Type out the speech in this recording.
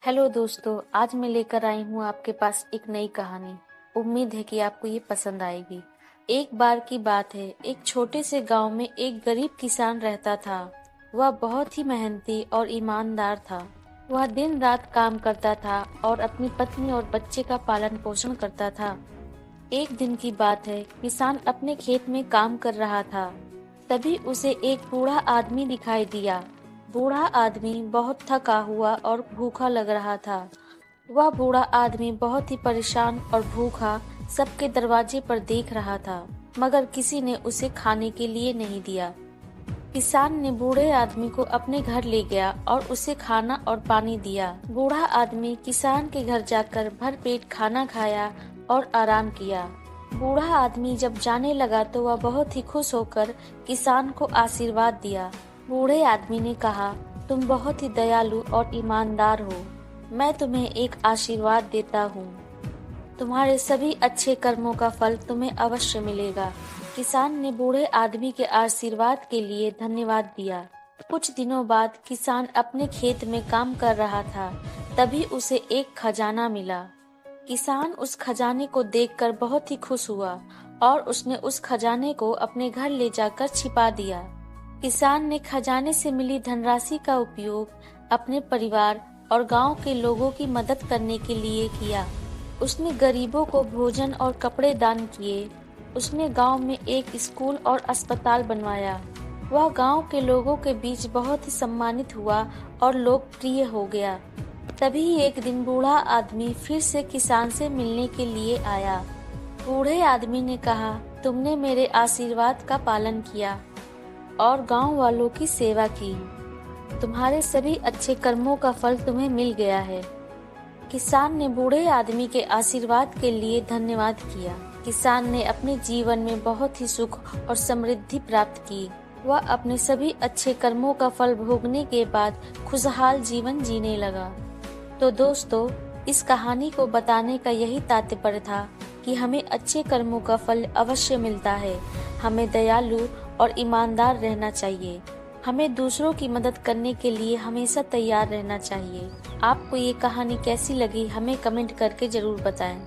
Hello दोस्तों, आज मैं लेकर आई हूँ आपके पास एक नई कहानी। उम्मीद है कि आपको ये पसंद आएगी। एक बार की बात है, एक छोटे से गांव में एक गरीब किसान रहता था। वह बहुत ही मेहनती और ईमानदार था। वह दिन रात काम करता था और अपनी पत्नी और बच्चे का पालन पोषण करता था। एक दिन की बात है, किसान अपने खेत में काम कर रहा था। तभी उसे एक बूढ़ा आदमी दिखाई दिया। बूढ़ा आदमी बहुत थका हुआ और भूखा लग रहा था। वह बूढ़ा आदमी बहुत ही परेशान और भूखा सबके दरवाजे पर देख रहा था, मगर किसी ने उसे खाने के लिए नहीं दिया। किसान ने बूढ़े आदमी को अपने घर ले गया और उसे खाना और पानी दिया। बूढ़ा आदमी किसान के घर जाकर भर पेट खाना खाया और आराम किया। बूढ़ा आदमी जब जाने लगा तो वह बहुत ही खुश होकर किसान को आशीर्वाद दिया। बूढ़े आदमी ने कहा, तुम बहुत ही दयालु और ईमानदार हो। मैं तुम्हें एक आशीर्वाद देता हूँ। तुम्हारे सभी अच्छे कर्मों का फल तुम्हें अवश्य मिलेगा। किसान ने बूढ़े आदमी के आशीर्वाद के लिए धन्यवाद दिया। कुछ दिनों बाद किसान अपने खेत में काम कर रहा था। तभी उसे एक खजाना मिला। किसान उस खजाने को देखकर बहुत ही खुश हुआ और उसने उस खजाने को अपने घर ले जाकर छिपा दिया। किसान ने खजाने से मिली धनराशि का उपयोग अपने परिवार और गांव के लोगों की मदद करने के लिए किया। उसने गरीबों को भोजन और कपड़े दान किए। उसने गांव में एक स्कूल और अस्पताल बनवाया। वह गांव के लोगों के बीच बहुत ही सम्मानित हुआ और लोकप्रिय हो गया। तभी एक दिन बूढ़ा आदमी फिर से किसान से मिलने के लिए आया। बूढ़े आदमी ने कहा, तुमने मेरे आशीर्वाद का पालन किया और गांव वालों की सेवा की। तुम्हारे सभी अच्छे कर्मों का फल तुम्हें मिल गया है। किसान ने बूढ़े आदमी के आशीर्वाद के लिए धन्यवाद किया। किसान ने अपने जीवन में बहुत ही सुख और समृद्धि प्राप्त की। वह अपने सभी अच्छे कर्मों का फल भोगने के बाद खुशहाल जीवन जीने लगा। तो दोस्तों, इस कहानी को बताने का यही तात्पर्य था कि हमें अच्छे कर्मों का फल अवश्य मिलता है। हमें दयालु और ईमानदार रहना चाहिए। हमें दूसरों की मदद करने के लिए हमेशा तैयार रहना चाहिए। आपको ये कहानी कैसी लगी हमें कमेंट करके जरूर बताएं।